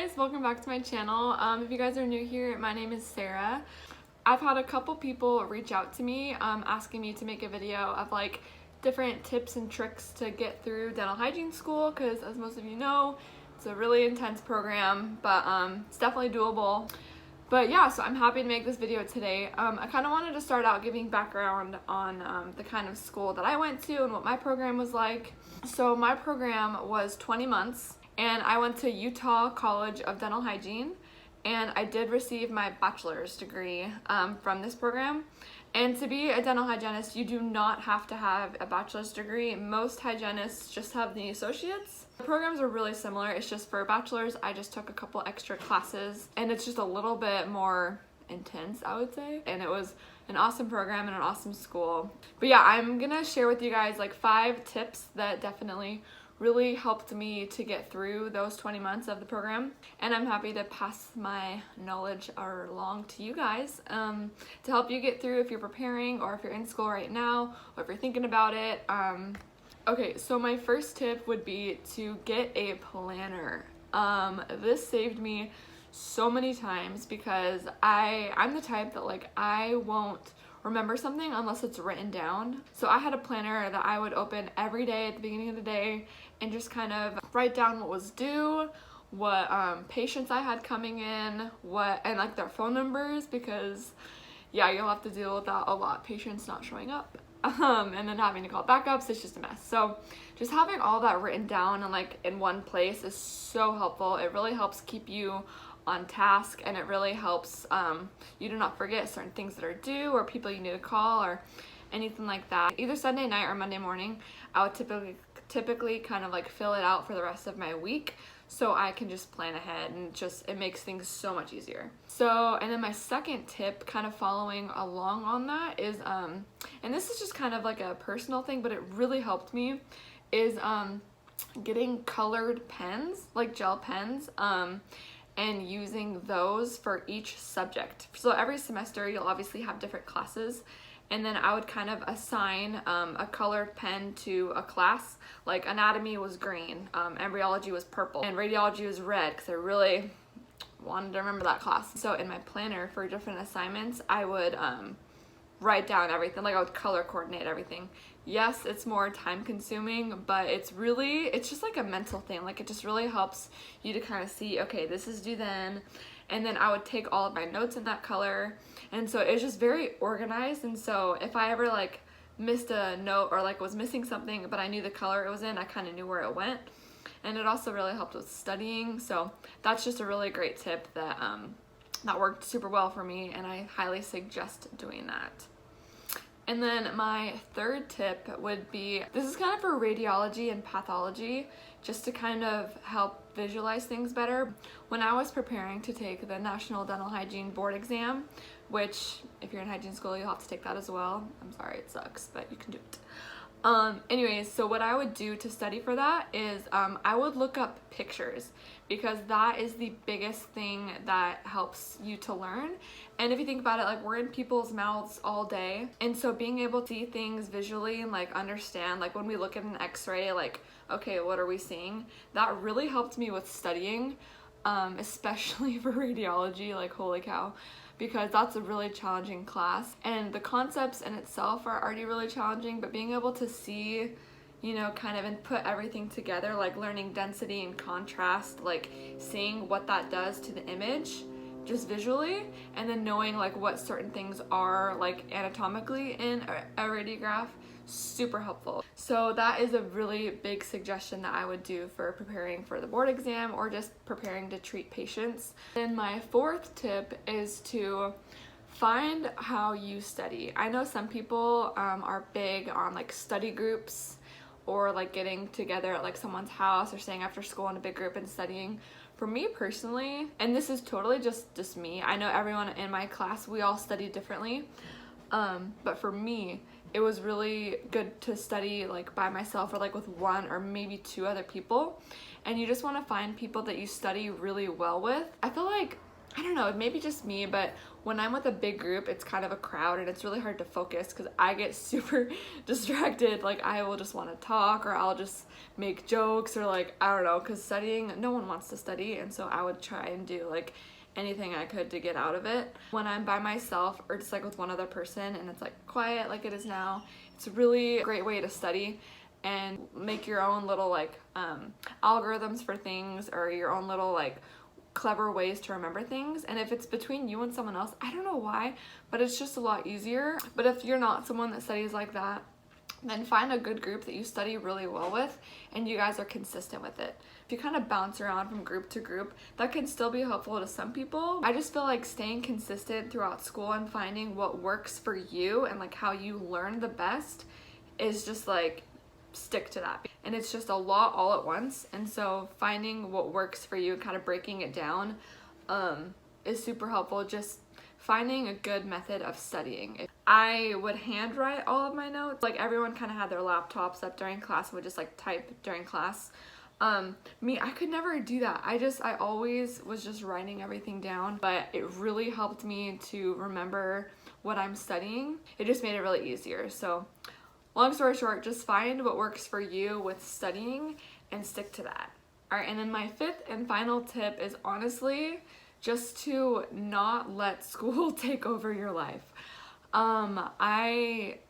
guys, welcome back to my channel. If you guys are new here, my name is Sarah. I've had a couple people reach out to me asking me to make a video of like different tips and tricks to get through dental hygiene school, because as most of you know, it's a really intense program, but it's definitely doable. But yeah, so I'm happy to make this video today. I kind of wanted to start out giving background on the kind of school that I went to and what my program was like. So my program was 20 months. And I went to Utah College of Dental Hygiene, and I did receive my bachelor's degree from this program. And to be a dental hygienist, you do not have to have a bachelor's degree. Most hygienists just have the associates. The programs are really similar. It's just for a bachelor's, I just took a couple extra classes, and it's just a little bit more intense, I would say. And it was an awesome program and an awesome school. But yeah, I'm gonna share with you guys like 5 tips that definitely really helped me to get through those 20 months of the program, and I'm happy to pass my knowledge along to you guys to help you get through if you're preparing, or if you're in school right now, or if you're thinking about it. Okay, so my first tip would be to get a planner. This saved me so many times because I'm the type that like I won't remember something unless it's written down. So I had a planner that I would open every day at the beginning of the day and just kind of write down what was due, what patients I had coming in, and like their phone numbers, because yeah, you'll have to deal with that a lot, patients not showing up and then having to call backups. It's just a mess. So just having all that written down and like in one place is so helpful. It really helps keep you on task, and it really helps you to not forget certain things that are due, or people you need to call, or anything like that. Either Sunday night or Monday morning, I would typically kind of like fill it out for the rest of my week, so I can just plan ahead, and it makes things so much easier. So, and then my second tip, kind of following along on that, is and this is just kind of like a personal thing, but it really helped me, is getting colored pens, like gel pens, and using those for each subject. So every semester you'll obviously have different classes, and then I would kind of assign a colored pen to a class. Like anatomy was green, embryology was purple, and radiology was red, because I really wanted to remember that class. So in my planner for different assignments, I would write down everything, like I would color coordinate everything. Yes, it's more time consuming, but it's just like a mental thing. Like it just really helps you to kind of see, okay, this is due then. And then I would take all of my notes in that color. And so it's just very organized. And so if I ever like missed a note, or like was missing something, but I knew the color it was in, I kind of knew where it went. And it also really helped with studying. So that's just a really great tip that that worked super well for me, and I highly suggest doing that. And then my third tip would be, this is kind of for radiology and pathology, just to kind of help visualize things better. When I was preparing to take the National Dental Hygiene Board exam, which if you're in hygiene school, you'll have to take that as well. I'm sorry, it sucks, but you can do it. Anyways, so what I would do to study for that is I would look up pictures, because that is the biggest thing that helps you to learn. And if you think about it, like we're in people's mouths all day, and so being able to see things visually and like understand, like when we look at an x-ray, like okay, what are we seeing, that really helped me with studying, especially for radiology. Like holy cow, because that's a really challenging class, and the concepts in itself are already really challenging, but being able to see, you know, kind of and put everything together, like learning density and contrast, like seeing what that does to the image just visually, and then knowing like what certain things are like anatomically in a radiograph, super helpful. So that is a really big suggestion that I would do for preparing for the board exam, or just preparing to treat patients. Then my fourth tip is to find how you study. I know some people are big on like study groups, or like getting together at like someone's house, or staying after school in a big group and studying. For me personally, and this is totally just me, I know everyone in my class, we all study differently, but for me, it was really good to study like by myself, or like with one or maybe 2 other people. And you just want to find people that you study really well with. I feel like I don't know, maybe just me, but when I'm with a big group, it's kind of a crowd and it's really hard to focus because I get super distracted. Like I will just want to talk, or I'll just make jokes, or like, I don't know, because studying, no one wants to study, and so I would try and do like anything I could to get out of it. When I'm by myself or just like with one other person and it's like quiet like it is now, it's a really great way to study and make your own little like algorithms for things, or your own little like clever ways to remember things. And if it's between you and someone else, I don't know why, but it's just a lot easier. But if you're not someone that studies like that, then find a good group that you study really well with and you guys are consistent with it. If you kind of bounce around from group to group, that can still be helpful to some people. I just feel like staying consistent throughout school and finding what works for you and like how you learn the best is just like, stick to that. And it's just a lot all at once, and so finding what works for you, kind of breaking it down, is super helpful. Just finding a good method of studying. I would handwrite all of my notes. Like everyone kind of had their laptops up during class and would just like type during class. Me, I could never do that. I always was just writing everything down, but it really helped me to remember what I'm studying. It just made it really easier. So long story short, just find what works for you with studying and stick to that. All right, and then my fifth and final tip is honestly just to not let school take over your life.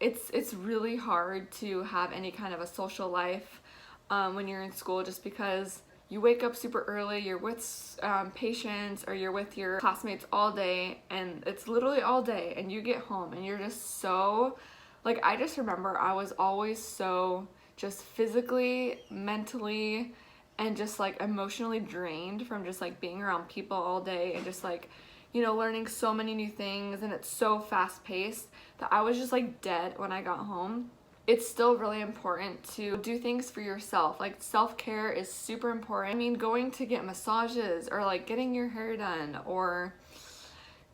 It's really hard to have any kind of a social life when you're in school, just because you wake up super early, you're with patients, or you're with your classmates all day, and it's literally all day, and you get home and you're just so, like, I just remember I was always so just physically, mentally, and just like emotionally drained from just like being around people all day and just like, you know, learning so many new things, and it's so fast paced that I was just like dead when I got home. It's still really important to do things for yourself. Like self-care is super important. I mean, going to get massages, or like getting your hair done, or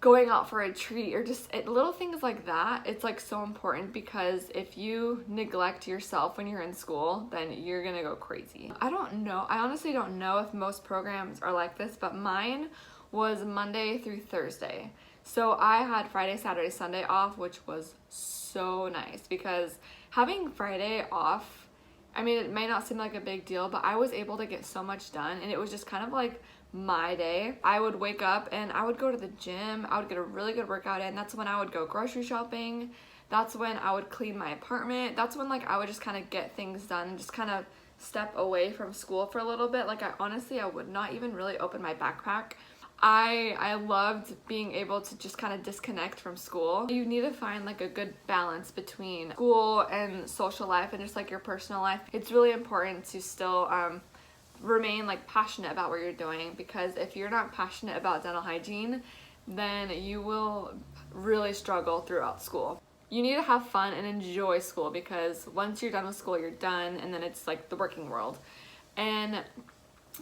going out for a treat, or just little things like that. It's like so important, because if you neglect yourself when you're in school, then you're gonna go crazy. I don't know, I honestly don't know if most programs are like this, but mine was Monday through Thursday. So I had Friday, Saturday, Sunday off, which was so nice, because having Friday off, I mean, it may not seem like a big deal, but I was able to get so much done, and it was just kind of like my day. I would wake up and I would go to the gym. I would get a really good workout in. That's when I would go grocery shopping. That's when I would clean my apartment. That's when like I would just kind of get things done and just kind of step away from school for a little bit. Like I would not even really open my backpack. I loved being able to just kind of disconnect from school. You need to find like a good balance between school and social life and just like your personal life. It's really important to still remain like passionate about what you're doing, because if you're not passionate about dental hygiene, then you will really struggle throughout school. You need to have fun and enjoy school, because once you're done with school, you're done, and then it's like the working world. And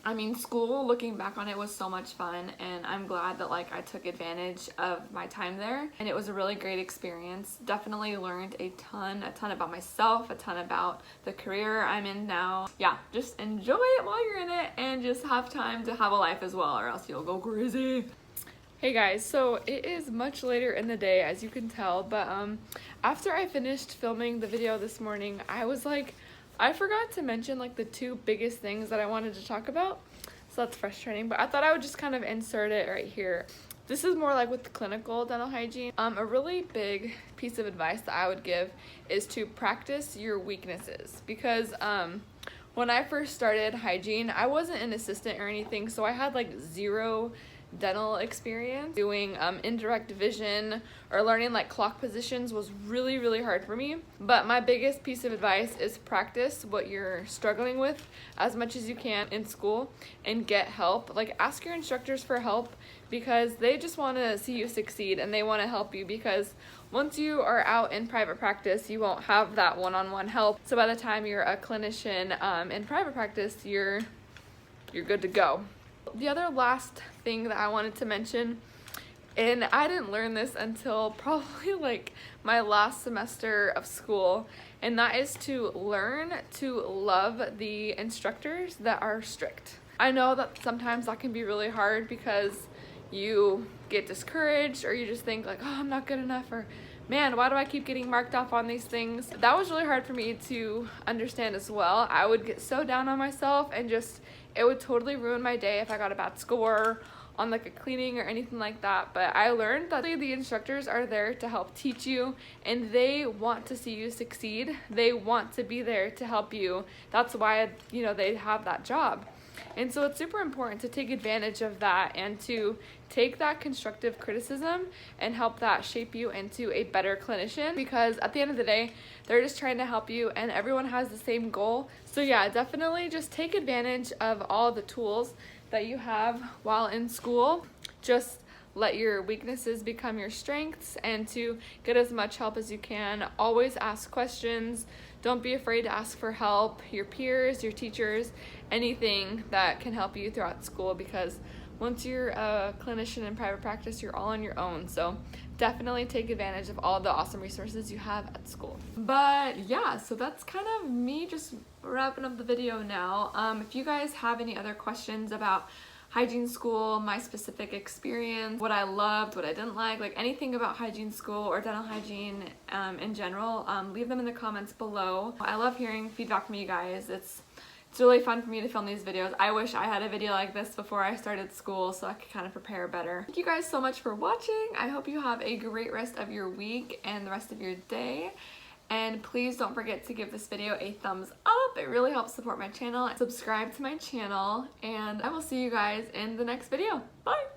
I mean, school, looking back on it, was so much fun, and I'm glad that like I took advantage of my time there, and it was a really great experience. Definitely learned a ton about myself, a ton about the career I'm in now. Yeah, just enjoy it while you're in it, and just have time to have a life as well, or else you'll go crazy. Hey guys, so it is much later in the day, as you can tell, but after I finished filming the video this morning, I was like, I forgot to mention like the two biggest things that I wanted to talk about, so that's frustrating, but I thought I would just kind of insert it right here. This is more like with the clinical dental hygiene. A really big piece of advice that I would give is to practice your weaknesses, because when I first started hygiene, I wasn't an assistant or anything, so I had like zero dental experience. Doing indirect vision or learning like clock positions was really hard for me. But my biggest piece of advice is practice what you're struggling with as much as you can in school, and get help. Like ask your instructors for help, because they just want to see you succeed and they want to help you, because once you are out in private practice, you won't have that one-on-one help. So by the time you're a clinician in private practice, you're good to go. The other last thing that I wanted to mention, and I didn't learn this until probably like my last semester of school, and that is to learn to love the instructors that are strict. I know that sometimes that can be really hard, because you get discouraged, or you just think like, oh, I'm not good enough, or man, why do I keep getting marked off on these things? That was really hard for me to understand as well. I would get so down on myself, and just, it would totally ruin my day if I got a bad score on like a cleaning or anything like that. But I learned that the instructors are there to help teach you, and they want to see you succeed. They want to be there to help you. That's why, you know, they have that job. And so it's super important to take advantage of that and to take that constructive criticism and help that shape you into a better clinician, because at the end of the day, they're just trying to help you and everyone has the same goal. So yeah, definitely just take advantage of all the tools that you have while in school. Just let your weaknesses become your strengths, and to get as much help as you can. Always ask questions. Don't be afraid to ask for help. Your peers, your teachers, anything that can help you throughout school, because once you're a clinician in private practice, you're all on your own. So definitely take advantage of all the awesome resources you have at school. But yeah, so that's kind of me just wrapping up the video now. If you guys have any other questions about hygiene school, my specific experience, what I loved, what I didn't like anything about hygiene school or dental hygiene in general, leave them in the comments below. I love hearing feedback from you guys. It's really fun for me to film these videos. I wish I had a video like this before I started school so I could kind of prepare better. Thank you guys so much for watching. I hope you have a great rest of your week and the rest of your day. And please don't forget to give this video a thumbs up. It really helps support my channel. Subscribe to my channel, and I will see you guys in the next video. Bye!